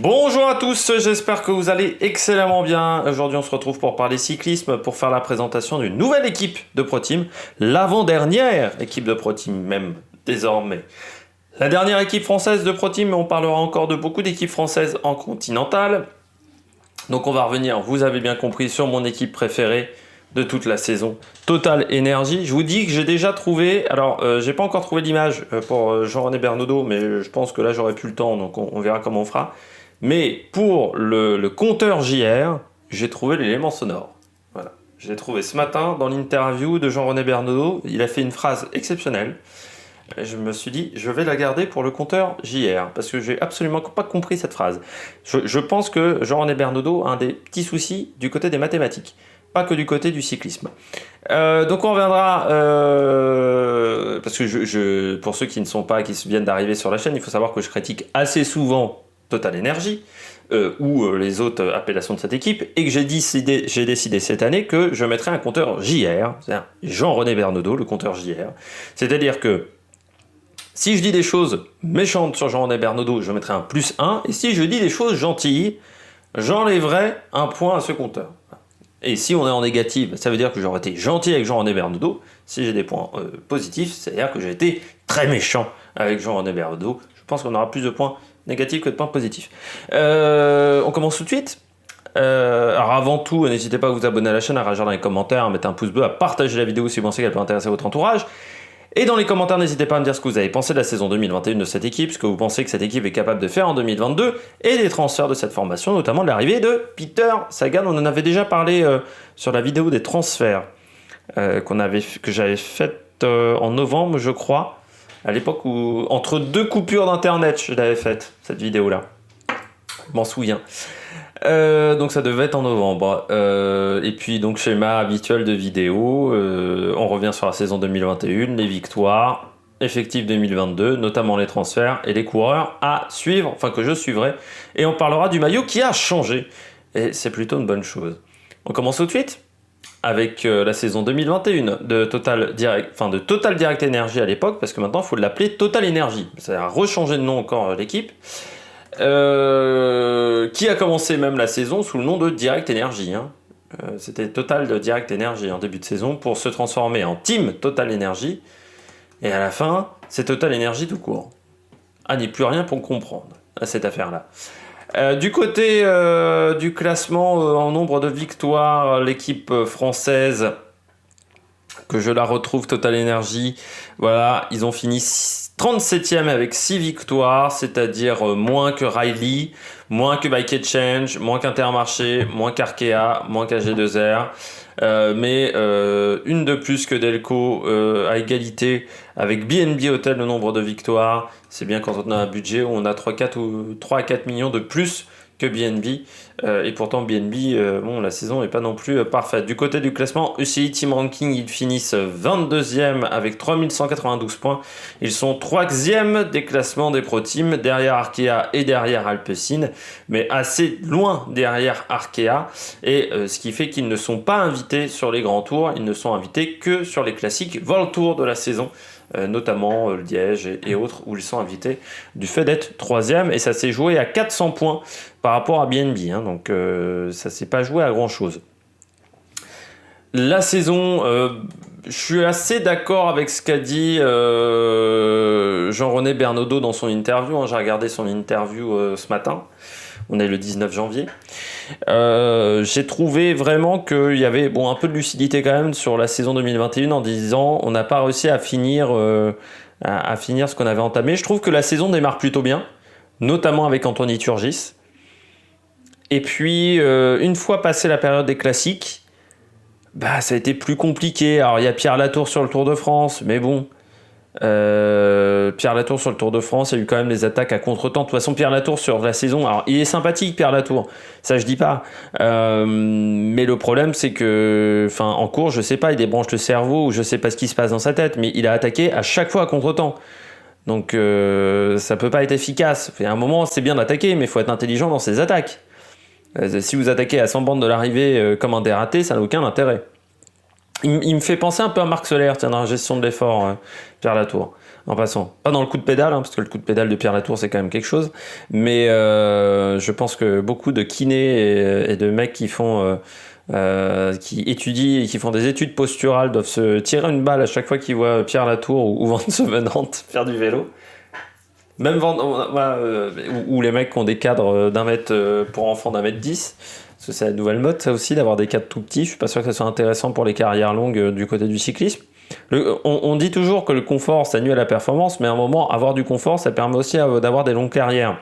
Bonjour à tous, j'espère que vous allez excellemment bien. Aujourd'hui, on se retrouve pour parler cyclisme, pour faire la présentation d'une nouvelle équipe de ProTeam, l'avant-dernière équipe de ProTeam même désormais. La dernière équipe française de ProTeam, mais on parlera encore de beaucoup d'équipes françaises en continental. Donc on va revenir, vous avez bien compris, sur mon équipe préférée de toute la saison, Total Energy. Je vous dis que j'ai déjà trouvé, alors j'ai pas encore trouvé l'image pour Jean-René Bernodeau, mais je pense que là j'aurai plus le temps, donc on verra comment on fera. Mais pour le compteur JR, j'ai trouvé l'élément sonore. Voilà. Je l'ai trouvé ce matin dans l'interview de Jean-René Bernodeau. Il a fait une phrase exceptionnelle. Et je me suis dit, je vais la garder pour le compteur JR, parce que j'ai absolument pas compris cette phrase. Je pense que Jean-René Bernodeau a un des petits soucis du côté des mathématiques, pas que du côté du cyclisme. Donc on reviendra, parce que pour ceux qui ne sont pas, qui viennent d'arriver sur la chaîne, il faut savoir que je critique assez souvent Total Energy, ou les autres appellations de cette équipe, et que j'ai décidé cette année que je mettrais un compteur JR, c'est-à-dire Jean-René Bernodeau, le compteur JR. C'est-à-dire que si je dis des choses méchantes sur Jean-René Bernodeau, je mettrai un +1, et si je dis des choses gentilles, j'enlèverai un point à ce compteur. Et si on est en négatif, ça veut dire que j'aurais été gentil avec Jean-René Bernodeau. Si j'ai des points positifs, c'est-à-dire que j'ai été très méchant avec Jean-René Bernodeau. Je pense qu'on aura plus de points négatifs que de points positifs. On commence tout de suite. Alors avant tout, n'hésitez pas à vous abonner à la chaîne, à réagir dans les commentaires, à mettre un pouce bleu, à partager la vidéo si vous pensez qu'elle peut intéresser votre entourage. Et dans les commentaires, n'hésitez pas à me dire ce que vous avez pensé de la saison 2021 de cette équipe, ce que vous pensez que cette équipe est capable de faire en 2022, et des transferts de cette formation, notamment de l'arrivée de Peter Sagan. On en avait déjà parlé sur la vidéo des transferts que j'avais faite en novembre, je crois, à l'époque où, entre deux coupures d'internet, je l'avais faite, cette vidéo-là. Je m'en souviens. Donc ça devait être en novembre. Et puis donc schéma habituel de vidéo, on revient sur la saison 2021, les victoires, effectifs 2022, notamment les transferts et les coureurs à suivre, enfin que je suivrai. Et on parlera du maillot qui a changé. Et c'est plutôt une bonne chose. On commence tout de suite avec la saison 2021 de Total Direct Energy à l'époque, parce que maintenant il faut l'appeler Total Energy. Ça a rechangé de nom encore l'équipe. Qui a commencé même la saison sous le nom de Direct Energy. C'était Total Direct Energy en début de saison pour se transformer en Team Total Energy. Et à la fin, c'est Total Energy tout court. Ah, n'y plus rien pour comprendre à cette affaire-là. Du côté du classement en nombre de victoires, l'équipe française, que je la retrouve, Total Energy, voilà, ils ont fini 37e avec 6 victoires, c'est-à-dire moins que Riley, moins que Bike Exchange, moins qu'Intermarché, moins qu'Arkea, moins qu'AG2R, mais une de plus que Delco, à égalité avec BNB Hotel le nombre de victoires. C'est bien quand on a un budget où on a 3 à 4 millions de plus que BNB, et pourtant BNB, la saison n'est pas non plus parfaite. Du côté du classement, UCI Team Ranking, ils finissent 22e avec 3192 points. Ils sont 3e des classements des Pro Team, derrière Arkea et derrière Alpecin, mais assez loin derrière Arkea, et ce qui fait qu'ils ne sont pas invités sur les grands tours, ils ne sont invités que sur les classiques World Tour de la saison. Notamment le Liège et autres, où ils sont invités du fait d'être 3e, et ça s'est joué à 400 points par rapport à BNB, donc ça s'est pas joué à grand chose. La saison, je suis assez d'accord avec ce qu'a dit Jean-René Bernodeau dans son interview, j'ai regardé son interview ce matin, on est le 19 janvier. J'ai trouvé vraiment qu'il y avait un peu de lucidité quand même sur la saison 2021 en disant on n'a pas réussi à finir ce qu'on avait entamé. Je trouve que la saison démarre plutôt bien, notamment avec Anthony Turgis. Et puis une fois passé la période des classiques, ça a été plus compliqué. Alors il y a Pierre Latour sur le Tour de France, mais bon, Pierre Latour sur le Tour de France, il y a eu quand même des attaques à contre-temps. De toute façon, Pierre Latour sur la saison, alors il est sympathique, Pierre Latour, ça je dis pas, mais le problème c'est que en cours, je sais pas, il débranche le cerveau, ou je sais pas ce qui se passe dans sa tête, mais il a attaqué à chaque fois à contre-temps, donc ça peut pas être efficace. À un moment, c'est bien d'attaquer, mais il faut être intelligent dans ses attaques. Si vous attaquez à 100 bandes de l'arrivée comme un dératé, ça n'a aucun intérêt. Il me fait penser un peu à Marc Soler, dans la gestion de l'effort, Pierre Latour. en passant. Pas dans le coup de pédale, parce que le coup de pédale de Pierre Latour, c'est quand même quelque chose. Mais je pense que beaucoup de kinés et de mecs qui font... qui étudient et qui font des études posturales doivent se tirer une balle à chaque fois qu'ils voient Pierre Latour ou Vance Venante faire du vélo. Même ou les mecs qui ont des cadres d'un mètre pour enfants d'un mètre 10, parce que c'est la nouvelle mode, ça aussi, d'avoir des cadres tout petits. Je suis pas sûr que ça soit intéressant pour les carrières longues du côté du cyclisme. On dit toujours que le confort, ça nuit à la performance, mais à un moment, avoir du confort, ça permet aussi d'avoir des longues carrières.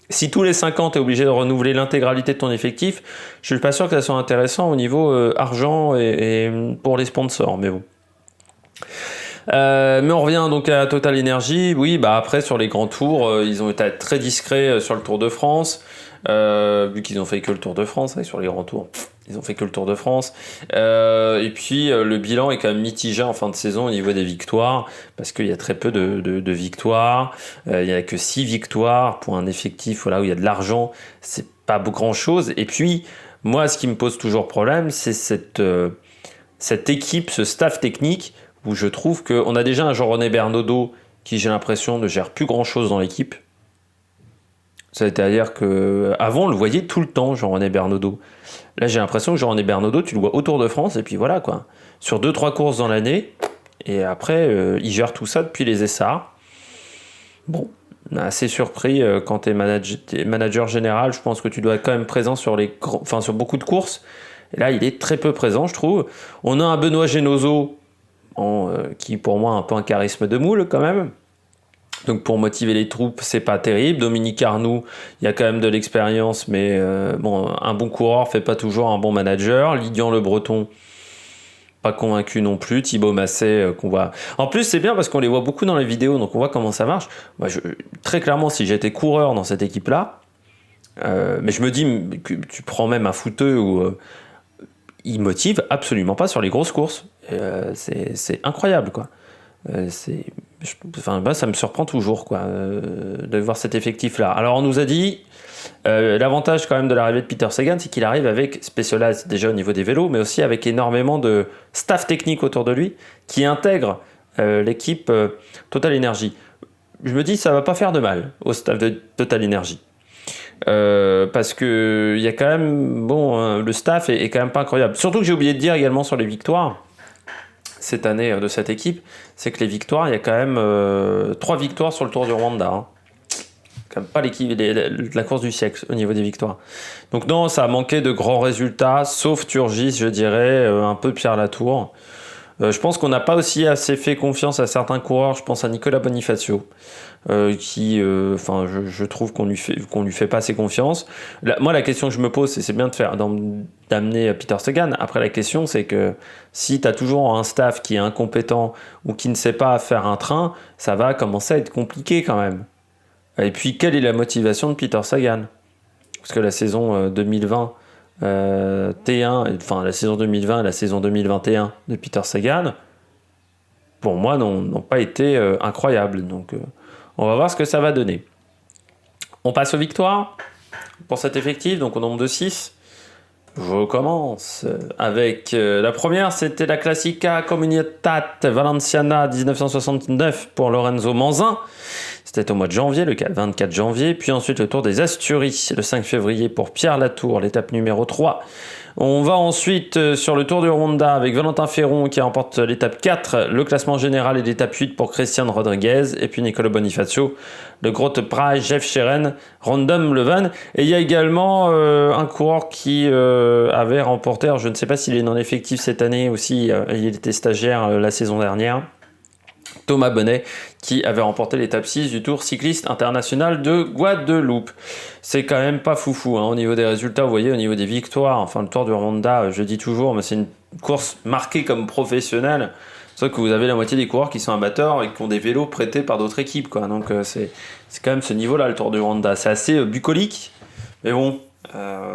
Si tous les 5 ans, tu es obligé de renouveler l'intégralité de ton effectif, je suis pas sûr que ça soit intéressant au niveau argent et pour les sponsors, mais bon. Mais on revient donc à Total Energy. Oui, bah après sur les grands tours, ils ont été très discrets sur le Tour de France, vu qu'ils ont fait que le Tour de France, sur les grands tours. Ils ont fait que le Tour de France. Et puis le bilan est quand même mitigé en fin de saison au niveau des victoires, parce qu'il y a très peu de victoires. Il n'y a que 6 victoires pour un effectif où il y a de l'argent. C'est pas grand chose. Et puis, moi, ce qui me pose toujours problème, c'est cette équipe, ce staff technique, où je trouve qu'on a déjà un Jean-René Bernaudot qui, j'ai l'impression, ne gère plus grand-chose dans l'équipe. C'est-à-dire qu'avant, on le voyait tout le temps, Jean-René Bernaudot. Là, j'ai l'impression que Jean-René Bernaudot, tu le vois au Tour de France, et puis voilà, quoi. Sur 2-3 courses dans l'année, et après, il gère tout ça depuis les Essarts. Bon, assez surpris quand t'es manager général. Je pense que tu dois être quand même présent sur sur beaucoup de courses. Et là, il est très peu présent, je trouve. On a un Benoît Genosot, qui pour moi a un peu un charisme de moule quand même. Donc pour motiver les troupes, c'est pas terrible. Dominique Arnoux, il y a quand même de l'expérience, mais un bon coureur fait pas toujours un bon manager. Lydian Le Breton, pas convaincu non plus. Thibaut Masset, qu'on voit. En plus, c'est bien parce qu'on les voit beaucoup dans les vidéos, donc on voit comment ça marche. Moi, très clairement, si j'étais coureur dans cette équipe-là, mais je me dis que tu prends même un footeux où il motive absolument pas sur les grosses courses. C'est incroyable, quoi. Ça me surprend toujours, quoi, de voir cet effectif-là. Alors, on nous a dit l'avantage quand même de l'arrivée de Peter Sagan, c'est qu'il arrive avec Specialized déjà au niveau des vélos, mais aussi avec énormément de staff technique autour de lui qui intègre l'équipe Total Energy. Je me dis ça va pas faire de mal au staff de Total Energy. Parce que il y a quand même le staff est quand même pas incroyable. Surtout que j'ai oublié de dire également sur les victoires cette année de cette équipe, c'est que les victoires, il y a quand même 3 victoires sur le Tour du Rwanda. Hein. Quand même pas la course du siècle au niveau des victoires. Donc non, ça a manqué de grands résultats, sauf Turgis, je dirais, un peu Pierre Latour. Je pense qu'on n'a pas aussi assez fait confiance à certains coureurs. Je pense à Nicolas Bonifacio, je trouve qu'on lui fait pas assez confiance. Moi, la question que je me pose, c'est bien d'amener Peter Sagan. Après, la question, c'est que si tu as toujours un staff qui est incompétent ou qui ne sait pas faire un train, ça va commencer à être compliqué quand même. Et puis, quelle est la motivation de Peter Sagan ? Parce que la saison 2020 T1, la saison 2020 et la saison 2021 de Peter Sagan, pour moi, n'ont pas été incroyables. Donc, on va voir ce que ça va donner. On passe aux victoires pour cet effectif, donc au nombre de 6. Je commence avec la première, c'était la Classica Comunitat Valenciana 1969 pour Lorenzo Manzin. C'était au mois de janvier, le 24 janvier. Puis ensuite le Tour des Asturies, le 5 février pour Pierre Latour, l'étape numéro 3. On va ensuite sur le Tour du Rwanda avec Valentin Ferron qui remporte l'étape 4, le classement général et l'étape 8 pour Christian Rodriguez, et puis Nicolas Bonifacio, le Grote Praille, Jeff Scheren, Random Leuven. Et il y a également un coureur qui avait remporté, alors je ne sais pas s'il est non effectif cette année aussi, il était stagiaire la saison dernière, Thomas Bonnet, qui avait remporté l'étape 6 du Tour cycliste international de Guadeloupe. C'est quand même pas foufou au niveau des résultats, vous voyez, au niveau des victoires, le Tour du Rwanda, je dis toujours, mais c'est une course marquée comme professionnelle, sauf que vous avez la moitié des coureurs qui sont amateurs et qui ont des vélos prêtés par d'autres équipes, quoi. Donc c'est quand même ce niveau-là, le Tour du Rwanda. C'est assez bucolique, mais bon,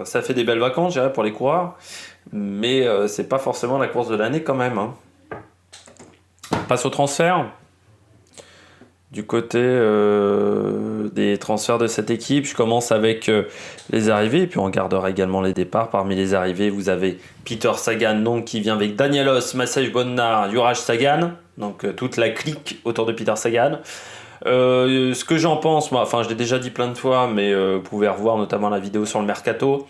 ça fait des belles vacances, je dirais, pour les coureurs, mais c'est pas forcément la course de l'année quand même, hein. On passe au transfert. Du côté des transferts de cette équipe, je commence avec les arrivées, et puis on regardera également les départs. Parmi les arrivées, vous avez Peter Sagan, donc, qui vient avec Danielos, Masej Bodnar, Juraj Sagan. donc toute la clique autour de Peter Sagan. Ce que j'en pense, moi, enfin je l'ai déjà dit plein de fois, mais vous pouvez revoir notamment la vidéo sur le mercato.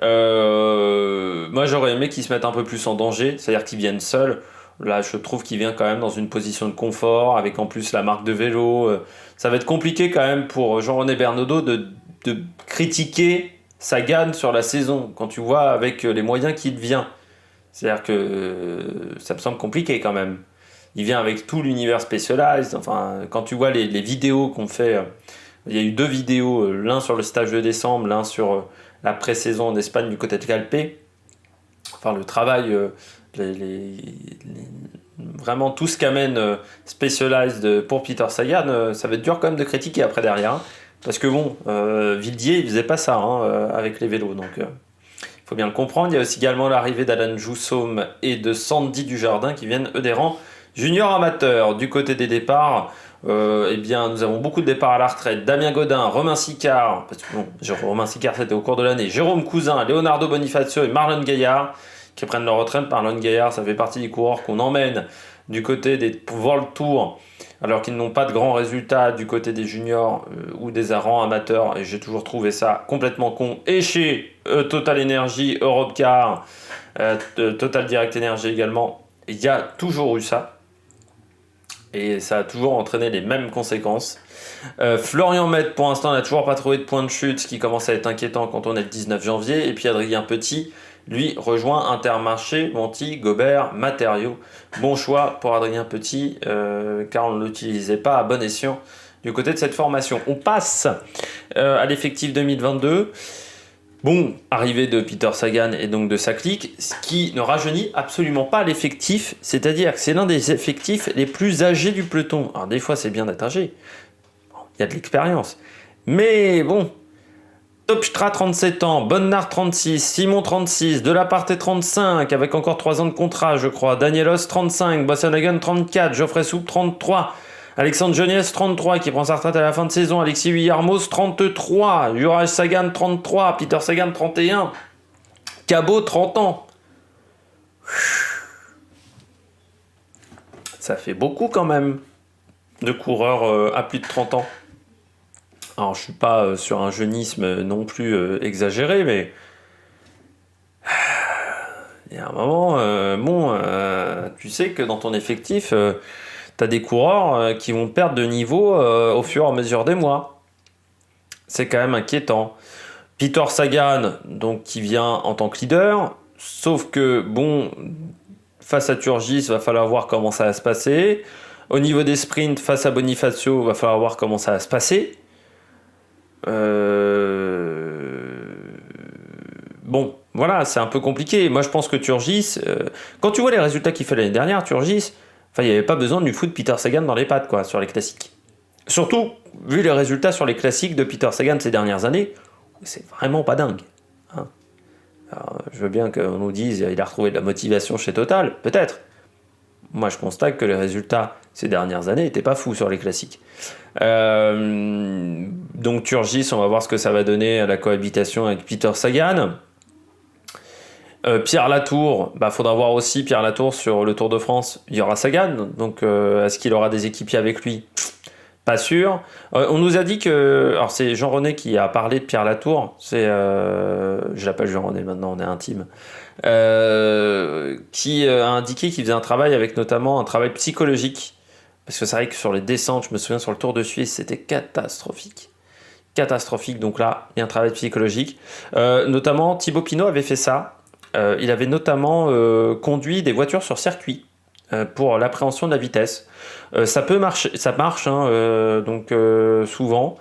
Moi j'aurais aimé qu'ils se mettent un peu plus en danger, c'est-à-dire qu'ils viennent seuls. Là je trouve qu'il vient quand même dans une position de confort, avec en plus la marque de vélo. Ça va être compliqué quand même pour Jean-René Bernodeau de critiquer Sagan sur la saison, quand tu vois avec les moyens qu'il vient. C'est-à-dire que ça me semble compliqué quand même. Il vient avec tout l'univers Specialized. Enfin, quand tu vois les vidéos qu'on fait, il y a eu 2 vidéos, l'un sur le stage de décembre, l'un sur la pré-saison en Espagne du côté de Calpe. Enfin, le travail, vraiment tout ce qu'amène Specialized pour Peter Sagan, ça va être dur quand même de critiquer après derrière. Hein. Parce que bon, Villiers, il faisait pas ça avec les vélos. Donc, faut bien le comprendre. Il y a aussi également l'arrivée d'Alan Joussaume et de Sandy Dujardin qui viennent eux des rangs junior amateur. Du côté des départs, eh bien, nous avons beaucoup de départs à la retraite. Damien Godin, Romain Sicard, parce que bon, Romain Sicard c'était au cours de l'année, Jérôme Cousin, Leonardo Bonifacio et Marlon Gaillard qui prennent leur retraite. Marlon Gaillard, ça fait partie des coureurs qu'on emmène du côté des World Tour alors qu'ils n'ont pas de grands résultats du côté des juniors ou des rangs amateurs, et j'ai toujours trouvé ça complètement con. Et chez Total Energy, Europcar, Total Direct Energy également, il y a toujours eu ça. Et ça a toujours entraîné les mêmes conséquences. Florian Mette, pour l'instant, n'a toujours pas trouvé de point de chute, ce qui commence à être inquiétant quand on est le 19 janvier. Et puis Adrien Petit, lui, rejoint Intermarché, Monti, Gobert, Matériaux. Bon choix pour Adrien Petit, car on ne l'utilisait pas à bon escient du côté de cette formation. On passe à l'effectif 2022. Bon, arrivée de Peter Sagan et donc de sa clique, ce qui ne rajeunit absolument pas l'effectif, c'est-à-dire que c'est l'un des effectifs les plus âgés du peloton. Alors des fois c'est bien d'être âgé, il y a de l'expérience, mais bon, Topstra 37 ans, Bonnard 36, Simon 36, Delaparté 35, avec encore 3 ans de contrat je crois, Danielos 35, Boasson-Hagen 34, Geoffrey Soupe 33, Alexandre Geniès 33 qui prend sa retraite à la fin de saison, Alexis Vuillarmoz 33, Juraj Sagan 33, Peter Sagan 31, Cabot 30 ans. Ça fait beaucoup quand même de coureurs à plus de 30 ans. Alors je suis pas sur un jeunisme non plus exagéré, mais il y a un moment, tu sais que dans ton effectif, tu as des coureurs qui vont perdre de niveau au fur et à mesure des mois. C'est quand même inquiétant. Peter Sagan, donc, qui vient en tant que leader, sauf que, bon, face à Turgis, il va falloir voir comment ça va se passer. Au niveau des sprints, face à Bonifacio, il va falloir voir comment ça va se passer. Bon, voilà, c'est un peu compliqué. Moi, je pense que Turgis, quand tu vois les résultats qu'il fait l'année dernière, Turgis, enfin, il n'y avait pas besoin de lui foutre Peter Sagan dans les pattes, quoi, sur les classiques. Surtout, vu les résultats sur les classiques de Peter Sagan ces dernières années, c'est vraiment pas dingue. Hein. Alors, je veux bien qu'on nous dise qu'il a retrouvé de la motivation chez Total, peut-être. Moi, je constate que les résultats ces dernières années n'étaient pas fous sur les classiques. Donc, Turgis, on va voir ce que ça va donner à la cohabitation avec Peter Sagan. Pierre Latour, faudra voir aussi Pierre Latour sur le Tour de France. Il y aura Sagan, donc est-ce qu'il aura des équipiers avec lui ? Pas sûr. On nous a dit que... Alors c'est Jean-René qui a parlé de Pierre Latour. Je l'appelle Jean-René maintenant, on est intime. Qui a indiqué qu'il faisait un travail avec notamment un travail psychologique. Parce que c'est vrai que sur les descentes, je me souviens sur le Tour de Suisse, c'était catastrophique. Catastrophique, donc là, il y a un travail psychologique. Notamment, Thibaut Pinot avait fait ça. Il avait notamment conduit des voitures sur circuit pour l'appréhension de la vitesse. Ça peut marcher, ça marche donc souvent.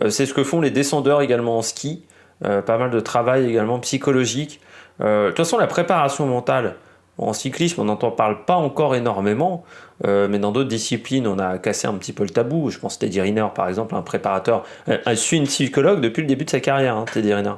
C'est ce que font les descendeurs également en ski. Pas mal de travail également psychologique. De toute façon, la préparation mentale, en cyclisme, on n'en parle pas encore énormément, mais dans d'autres disciplines, on a cassé un petit peu le tabou. Je pense Teddy Riner, par exemple, un préparateur, suit une psychologue depuis le début de sa carrière, Teddy Riner.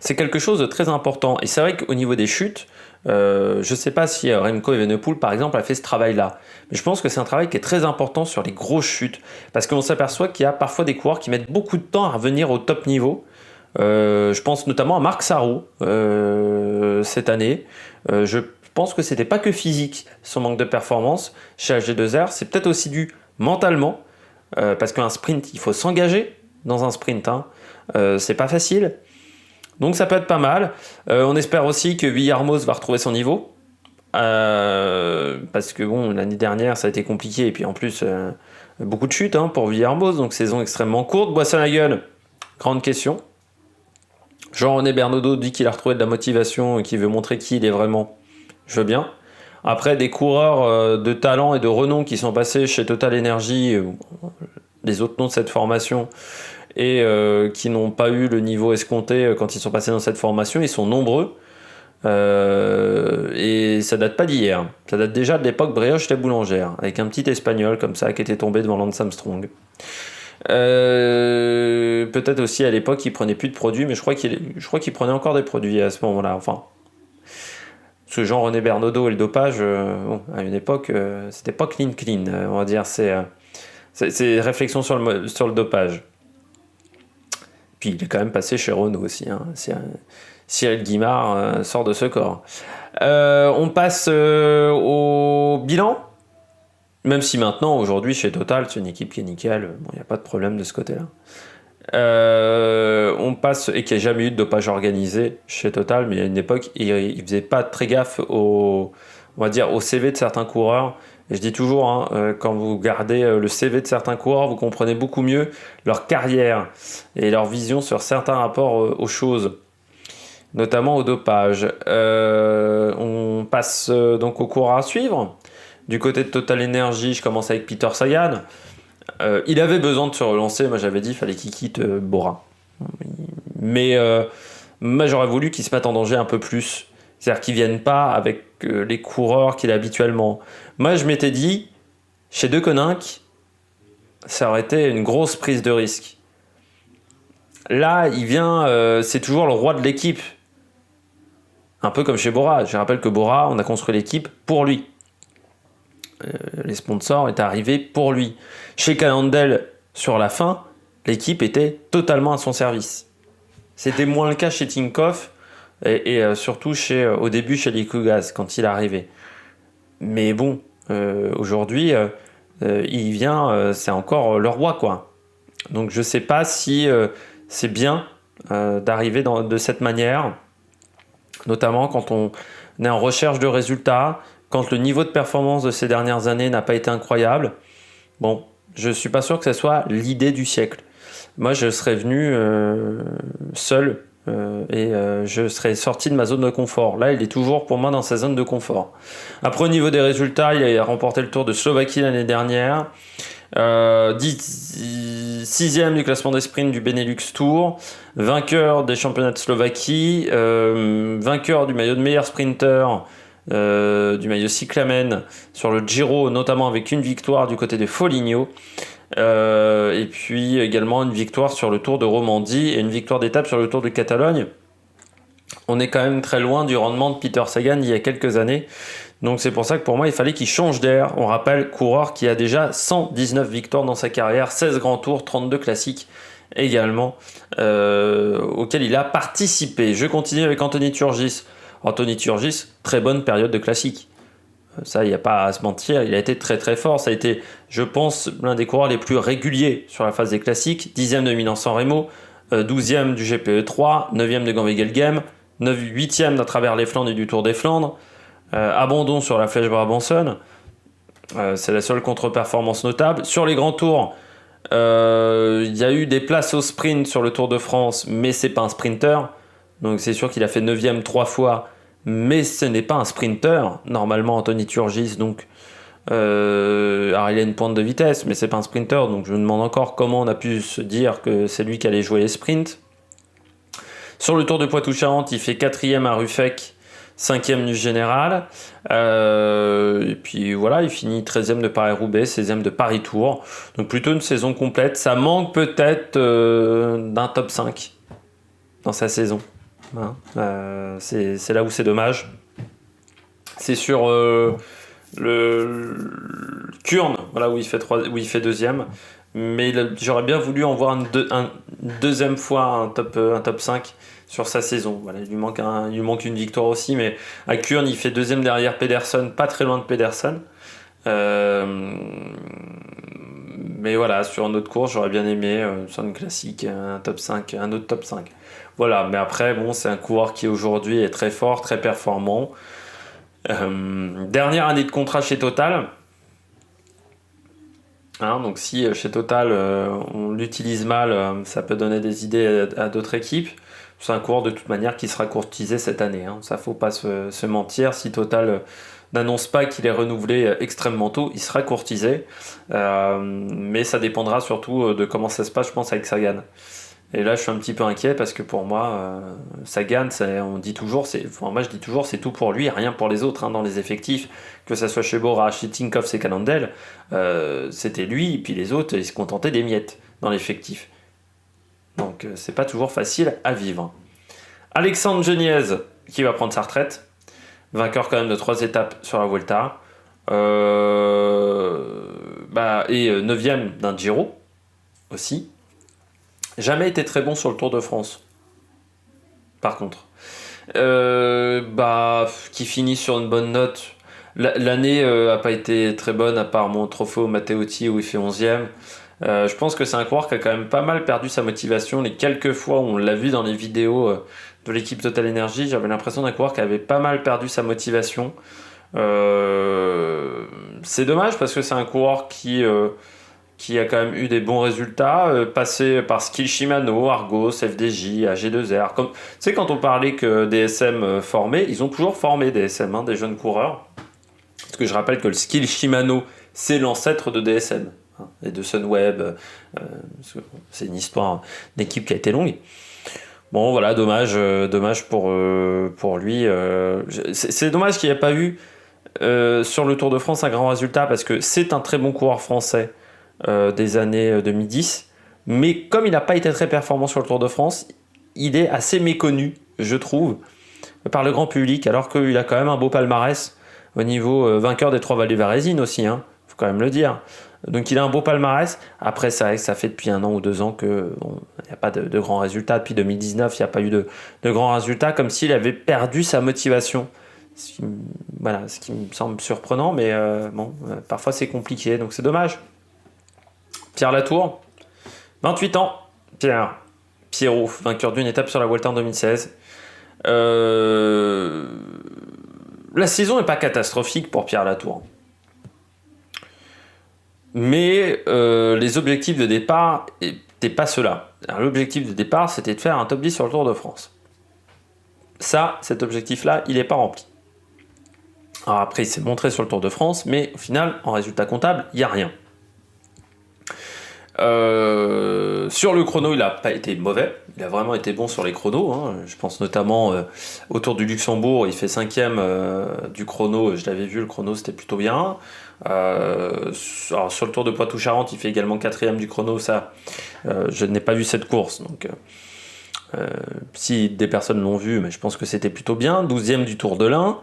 C'est quelque chose de très important. Et c'est vrai qu'au niveau des chutes, je ne sais pas si Remco Evenepoel, par exemple, a fait ce travail-là. Mais je pense que c'est un travail qui est très important sur les grosses chutes. Parce qu'on s'aperçoit qu'il y a parfois des coureurs qui mettent beaucoup de temps à revenir au top niveau. Je pense notamment à Marc Sarro cette année. Je pense que c'était pas que physique, son manque de performance chez AG2R, c'est peut-être aussi dû mentalement, parce qu'un sprint, il faut s'engager dans un sprint, hein. C'est pas facile. Donc ça peut être pas mal. On espère aussi que Villarmoz va retrouver son niveau. Parce que bon, l'année dernière ça a été compliqué et puis en plus beaucoup de chutes, hein, pour Villarmoz, donc saison extrêmement courte. Boissy-la-Gueule, grande question. Jean-René Bernaudot dit qu'il a retrouvé de la motivation et qu'il veut montrer qui il est vraiment. Je veux bien. Après, des coureurs de talent et de renom qui sont passés chez Total Energy, les autres noms de cette formation, et qui n'ont pas eu le niveau escompté quand ils sont passés dans cette formation, ils sont nombreux. Et ça date pas d'hier. Ça date déjà de l'époque Brioche la boulangère, avec un petit espagnol comme ça qui était tombé devant Lance Armstrong. Peut-être aussi à l'époque il prenait plus de produits, mais je crois qu'il prenait encore des produits à ce moment-là. Enfin, ce Jean-René Bernaudot et le dopage, bon, à une époque, c'était pas clean, on va dire. C'est réflexion sur le dopage. Puis il est quand même passé chez Renault aussi, hein. Cyril Guimard sort de ce corps. On passe au bilan. Même si maintenant, aujourd'hui, chez Total, c'est une équipe qui est nickel. Bon, il n'y a pas de problème de ce côté-là. On passe, et qu'il n'y a jamais eu de dopage organisé chez Total, mais il y a une époque, il ne faisait pas très gaffe on va dire, au CV de certains coureurs. Et je dis toujours, hein, quand vous regardez le CV de certains coureurs, vous comprenez beaucoup mieux leur carrière et leur vision sur certains rapports aux choses, notamment au dopage. On passe donc au coureur à suivre. Du côté de Total Energy, je commence avec Peter Sagan. Il avait besoin de se relancer. Moi, j'avais dit qu'il fallait qu'il quitte Bora. Mais moi, j'aurais voulu qu'il se mette en danger un peu plus. C'est-à-dire qu'il ne vienne pas avec les coureurs qu'il a habituellement. Moi, je m'étais dit, chez De Koninck, ça aurait été une grosse prise de risque. Là, il vient, c'est toujours le roi de l'équipe. Un peu comme chez Bora. Je rappelle que Bora, on a construit l'équipe pour lui. Les sponsors étaient arrivés pour lui. Chez Cannondale, sur la fin, l'équipe était totalement à son service. C'était moins le cas chez Tinkoff et surtout au début chez Liquigas quand il est arrivé. Mais bon, aujourd'hui, il vient, c'est encore le roi, quoi. Donc je sais pas si c'est bien d'arriver de cette manière, notamment quand on est en recherche de résultats, quand le niveau de performance de ces dernières années n'a pas été incroyable. Bon, je suis pas sûr que ce soit l'idée du siècle. Moi, je serais venu seul et je serais sorti de ma zone de confort. Là, il est toujours pour moi dans sa zone de confort. Après, au niveau des résultats, il a remporté le Tour de Slovaquie l'année dernière. 6e du classement des sprints du Benelux Tour, vainqueur des championnats de Slovaquie, vainqueur du maillot de meilleur sprinter, du maillot cyclamen sur le Giro, notamment avec une victoire du côté de Foligno, et puis également une victoire sur le Tour de Romandie et une victoire d'étape sur le Tour de Catalogne. On est quand même très loin du rendement de Peter Sagan d'il y a quelques années. Donc c'est pour ça que pour moi, il fallait qu'il change d'air. On rappelle, coureur qui a déjà 119 victoires dans sa carrière, 16 grands tours, 32 classiques également, auxquels il a participé. Je continue avec Anthony Turgis. Anthony Turgis, très bonne période de classique. Ça, il n'y a pas à se mentir, il a été très très fort. Ça a été, je pense, l'un des coureurs les plus réguliers sur la phase des classiques. 10e de Milan-San Remo, 12e du GPE 3, 9e de Gambé-Guelghem, 8e à travers les Flandres et du Tour des Flandres. Abandon sur la Flèche Brabançonne, c'est la seule contre-performance notable. Sur les grands tours, il y a eu des places au sprint sur le Tour de France, mais c'est pas un sprinter. Donc c'est sûr qu'il a fait 9e 3 fois, mais ce n'est pas un sprinter. Normalement, Anthony Turgis, donc, alors il a une pointe de vitesse, mais c'est pas un sprinter. Donc je me demande encore comment on a pu se dire que c'est lui qui allait jouer les sprints. Sur le Tour de Poitou-Charentes, il fait 4e à Ruffec, 5e du général, et puis voilà, il finit 13e de Paris-Roubaix, 16e de Paris-Tours, donc plutôt une saison complète. Ça manque peut-être d'un top 5 dans sa saison, hein. C'est là où c'est dommage. C'est sur le Kurn, voilà, où il fait deuxième, Mais j'aurais bien voulu en voir une deuxième fois un top 5 sur sa saison. Voilà, il lui manque une victoire aussi, mais à Kuurne, il fait deuxième derrière Pedersen, pas très loin de Pedersen. Mais voilà, sur une autre course, j'aurais bien aimé sur une classique, un top 5, un autre top 5. Voilà, mais après, bon, c'est un coureur qui aujourd'hui est très fort, très performant. Dernière année de contrat chez Total. Hein, donc si chez Total on l'utilise mal, ça peut donner des idées à d'autres équipes. C'est un coureur de toute manière qui sera courtisé cette année. Hein. Ça faut pas se mentir. Si Total n'annonce pas qu'il est renouvelé extrêmement tôt, il sera courtisé. Mais ça dépendra surtout de comment ça se passe, je pense, avec Sagan. Et là, je suis un petit peu inquiet parce que pour moi, Sagan, on dit toujours, moi je dis toujours, c'est tout pour lui, rien pour les autres hein, dans les effectifs, que ça soit chez Bora, chez Tinkoff, et Cannondale, c'était lui, et puis les autres, ils se contentaient des miettes dans l'effectif. Donc c'est pas toujours facile à vivre. Alexandre Geniez, qui va prendre sa retraite, vainqueur quand même de 3 étapes sur la Vuelta, et 9ème d'un Giro aussi. Jamais été très bon sur le Tour de France. Par contre. Qui finit sur une bonne note. L'année a pas été très bonne, à part mon trophée au Matteotti où il fait 11ème. Je pense que c'est un coureur qui a quand même pas mal perdu sa motivation. Les quelques fois où on l'a vu dans les vidéos de l'équipe Total Energy, j'avais l'impression d'un coureur qui avait pas mal perdu sa motivation. C'est dommage parce que c'est un coureur qui a quand même eu des bons résultats, passé par Skill Shimano, Argos, FDJ, AG2R. Tu sais, quand on parlait que DSM formait, ils ont toujours formé DSM, hein, des jeunes coureurs. Parce que je rappelle que le Skill Shimano, c'est l'ancêtre de DSM hein, et de Sunweb. C'est une histoire d'équipe qui a été longue. Bon, voilà, dommage pour lui. C'est dommage qu'il n'y ait pas eu sur le Tour de France un grand résultat parce que c'est un très bon coureur français. Des années 2010, mais comme il n'a pas été très performant sur le Tour de France, il est assez méconnu, je trouve, par le grand public, alors qu'il a quand même un beau palmarès au niveau vainqueur des 3 Val d'Ivarézine aussi, hein, faut quand même le dire. Donc il a un beau palmarès. Après, ça fait depuis 1 an ou 2 ans que il n'y a pas de grands résultats. Depuis 2019, il n'y a pas eu de grands résultats, comme s'il avait perdu sa motivation. Ce qui me semble surprenant, mais parfois c'est compliqué, donc c'est dommage. Pierre Latour, 28 ans. Pierrot, vainqueur d'une étape sur la Vuelta en 2016. La saison n'est pas catastrophique pour Pierre Latour. Mais les objectifs de départ n'étaient pas ceux-là. Alors, l'objectif de départ, c'était de faire un top 10 sur le Tour de France. Cet objectif-là, il n'est pas rempli. Alors après, il s'est montré sur le Tour de France, mais au final, en résultat comptable, il n'y a rien. Sur le chrono, il n'a pas été mauvais. Il a vraiment été bon sur les chronos. Hein. Je pense notamment au Tour du Luxembourg, il fait 5ème du chrono. Je l'avais vu, le chrono, c'était plutôt bien. Alors, sur le Tour de Poitou-Charentes, il fait également 4ème du chrono. Ça, je n'ai pas vu cette course. Donc, si des personnes l'ont vu, mais je pense que c'était plutôt bien. 12ème du Tour de l'Ain.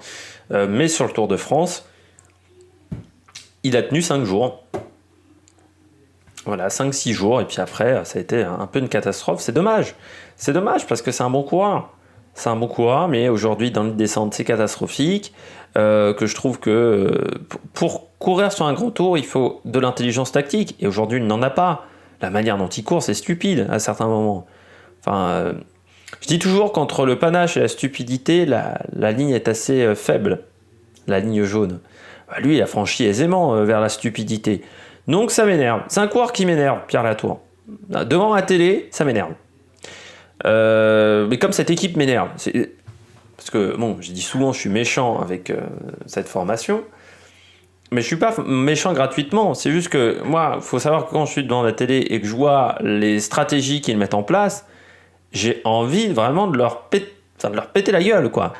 Mais sur le Tour de France, il a tenu 5 jours. Voilà, 5-6 jours, et puis après, ça a été un peu une catastrophe. C'est dommage. C'est dommage parce que c'est un bon coureur. C'est un bon coureur, mais aujourd'hui, dans l'île descente, c'est catastrophique. Que je trouve que pour courir sur un grand tour, il faut de l'intelligence tactique. Et aujourd'hui, il n'en a pas. La manière dont il court, c'est stupide à certains moments. Enfin, je dis toujours qu'entre le panache et la stupidité, la ligne est assez faible. La ligne jaune. Lui, il a franchi aisément vers la stupidité. Donc ça m'énerve. C'est un coureur qui m'énerve, Pierre Latour. Devant la télé, ça m'énerve. Mais comme cette équipe m'énerve, parce que, je dis souvent je suis méchant avec cette formation, mais je suis pas méchant gratuitement. C'est juste que moi, il faut savoir que quand je suis devant la télé et que je vois les stratégies qu'ils mettent en place, j'ai envie vraiment de leur péter la gueule, quoi.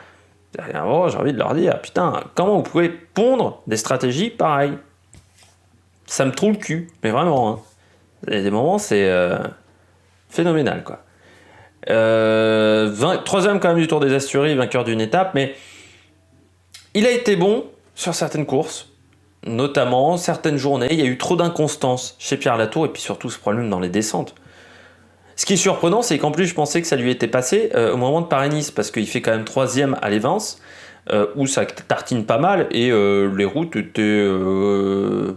J'ai envie de leur dire, putain, comment vous pouvez pondre des stratégies pareilles ? Ça me trouve le cul, mais vraiment. Hein. Il y a des moments, c'est phénoménal, quoi. 3ème quand même du Tour des Asturies, vainqueur d'une étape, mais il a été bon sur certaines courses, notamment certaines journées, il y a eu trop d'inconstance chez Pierre Latour et puis surtout ce problème dans les descentes. Ce qui est surprenant, c'est qu'en plus je pensais que ça lui était passé au moment de Paris-Nice parce qu'il fait quand même 3e à l'Evans où ça tartine pas mal et les routes étaient... il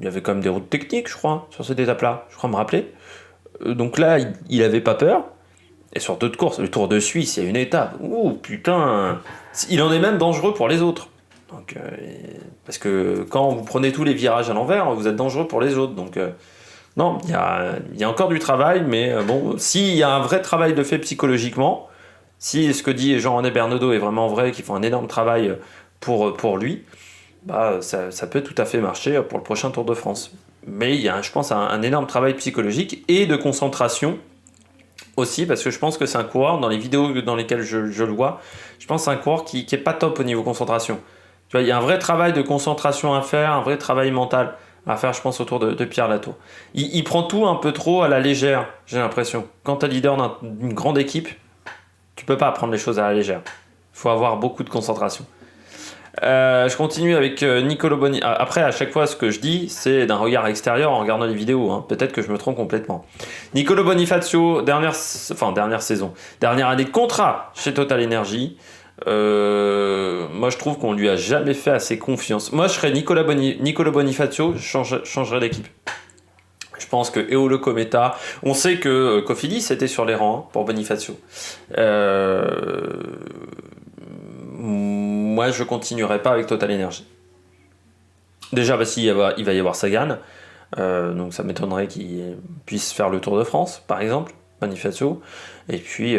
y avait quand même des routes techniques, je crois, sur cette étape-là, je crois me rappeler. Donc là, il avait pas peur. Et sur d'autres courses, le Tour de Suisse, il y a une étape. Ouh, putain. Il en est même dangereux pour les autres. Donc, parce que quand vous prenez tous les virages à l'envers, vous êtes dangereux pour les autres. Donc, non, il y a encore du travail, mais bon, s'il y a un vrai travail de fait psychologiquement, si ce que dit Jean-René Bernaudot est vraiment vrai, qu'ils font un énorme travail pour lui, bah, ça peut tout à fait marcher pour le prochain Tour de France. Mais il y a, je pense, un énorme travail psychologique et de concentration aussi, parce que je pense que c'est un coureur, dans les vidéos dans lesquelles je le vois, je pense que c'est un coureur qui est pas top au niveau concentration. Tu vois, il y a un vrai travail de concentration à faire, un vrai travail mental à faire, je pense, autour de Pierre Latour. Il prend tout un peu trop à la légère, j'ai l'impression. Quand tu es leader d'une grande équipe, tu peux pas prendre les choses à la légère. Il faut avoir beaucoup de concentration. Je continue avec Nicolo Boni. Après, à chaque fois, ce que je dis, c'est d'un regard extérieur en regardant les vidéos. Hein. Peut-être que je me trompe complètement. Nicolo Bonifacio, dernière saison, dernière année de contrat chez Total Energy. Moi, je trouve qu'on lui a jamais fait assez confiance. Moi, je serais Nicolo Bonifacio, je changerais d'équipe. Je pense que Eolo Cometa, on sait que Cofidis était sur les rangs pour Bonifacio. Moi, je continuerai pas avec Total Energy. Déjà, parce qu'il va y avoir Sagan, donc ça m'étonnerait qu'il puisse faire le Tour de France, par exemple, Bonifacio. Et puis,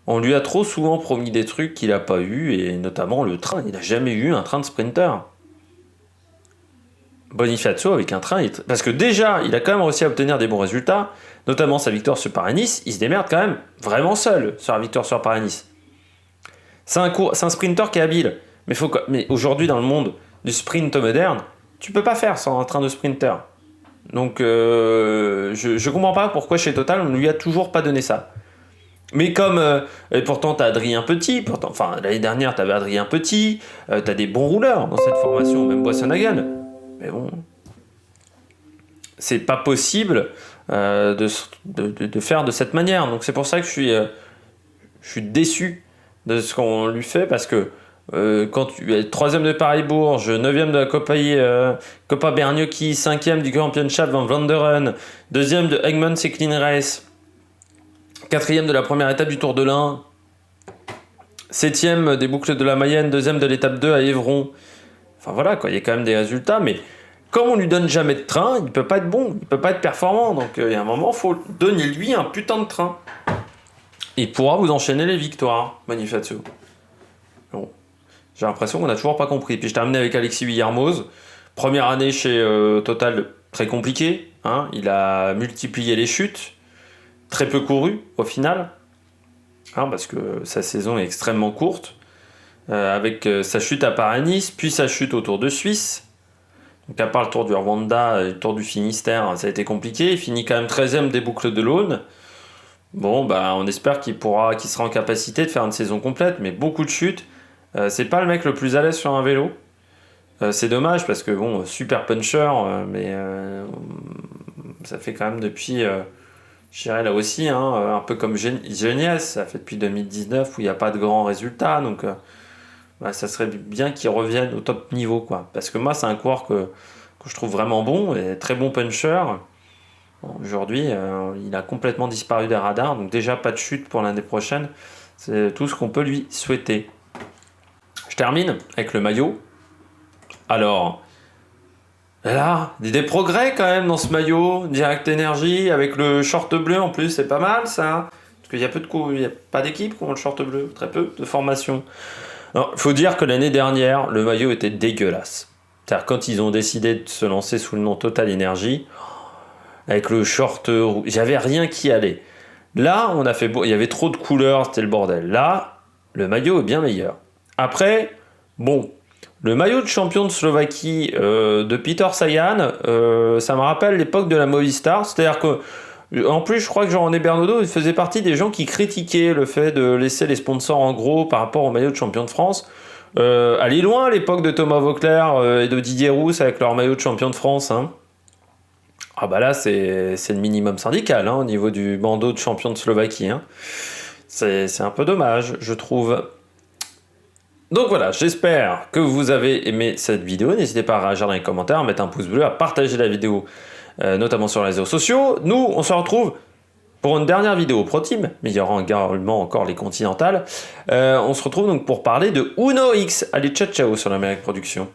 on lui a trop souvent promis des trucs qu'il n'a pas eu, et notamment le train. Il n'a jamais eu un train de sprinter. Bonifacio avec un train, parce que déjà, il a quand même réussi à obtenir des bons résultats, notamment sa victoire sur Paris-Nice. Il se démerde quand même vraiment seul sur la victoire sur Paris-Nice. C'est un sprinter qui est habile. Mais aujourd'hui, dans le monde du sprint moderne, tu peux pas faire sans un train de sprinter. Donc, je comprends pas pourquoi chez Total, on ne lui a toujours pas donné ça. Mais comme, et pourtant, tu as Adrien Petit, l'année dernière, tu avais Adrien Petit, tu as des bons rouleurs dans cette formation, même Boissonnagan. Mais bon, c'est pas possible de faire de cette manière. Donc, c'est pour ça que je suis déçu de ce qu'on lui fait, parce que quand tu es 3e de Paris-Bourges, 9e de la Coppa Bernocchi, 5e du Grand Championship Van Vlanderen, 2e de Egmond Cycling Race, 4e de la première étape du Tour de l'Ain, 7e des boucles de la Mayenne, 2e de l'étape 2 à Évron. Enfin voilà, quoi, il y a quand même des résultats, mais comme on lui donne jamais de train, il peut pas être bon, il peut pas être performant. Donc il y a un moment, il faut donner lui un putain de train. Il pourra vous enchaîner les victoires, Bonifacio. Bon. J'ai l'impression qu'on n'a toujours pas compris. Puis je termine avec Alexis Villermoz. Première année chez Total, très compliqué. Hein. Il a multiplié les chutes. Très peu couru au final. Hein, parce que sa saison est extrêmement courte. Avec sa chute à Paris-Nice, puis sa chute au Tour de Suisse. Donc à part le Tour du Rwanda et le Tour du Finistère, ça a été compliqué. Il finit quand même 13e des boucles de l'Aune. Bon, bah, on espère qu'il sera en capacité de faire une saison complète, mais beaucoup de chutes. C'est pas le mec le plus à l'aise sur un vélo. C'est dommage parce que, bon, super puncher, mais ça fait quand même depuis, je dirais là aussi, hein, un peu comme Geniès, ça fait depuis 2019 où il n'y a pas de grands résultats, donc bah, ça serait bien qu'il revienne au top niveau, quoi. Parce que moi, c'est un coureur que je trouve vraiment bon, et très bon puncher. Bon, aujourd'hui, il a complètement disparu des radars, donc déjà pas de chute pour l'année prochaine. C'est tout ce qu'on peut lui souhaiter. Je termine avec le maillot. Alors, là, des progrès quand même dans ce maillot. Direct Energy avec le short bleu en plus, c'est pas mal ça. Parce qu'il y a il n'y a pas d'équipe qui ont le short bleu, très peu de formation. Il faut dire que l'année dernière, le maillot était dégueulasse. C'est-à-dire quand ils ont décidé de se lancer sous le nom Total Energy, avec le short rouge, j'avais rien qui allait. Là, il y avait trop de couleurs, c'était le bordel. Là, le maillot est bien meilleur. Après, bon, le maillot de champion de Slovaquie de Peter Sagan, ça me rappelle l'époque de la Movistar. C'est-à-dire que, en plus, je crois que Jean-René Bernaudot faisait partie des gens qui critiquaient le fait de laisser les sponsors en gros par rapport au maillot de champion de France. Aller loin à l'époque de Thomas Vauclair et de Didier Rousse avec leur maillot de champion de France. Hein. Ah bah là, c'est le minimum syndical hein, au niveau du bandeau de champion de Slovaquie. Hein. C'est un peu dommage, je trouve. Donc voilà, j'espère que vous avez aimé cette vidéo. N'hésitez pas à réagir dans les commentaires, à mettre un pouce bleu, à partager la vidéo, notamment sur les réseaux sociaux. Nous, on se retrouve pour une dernière vidéo Pro Team, mais il y aura également encore les Continentales. On se retrouve donc pour parler de Uno X. Allez, ciao ciao sur l'Amérique Production.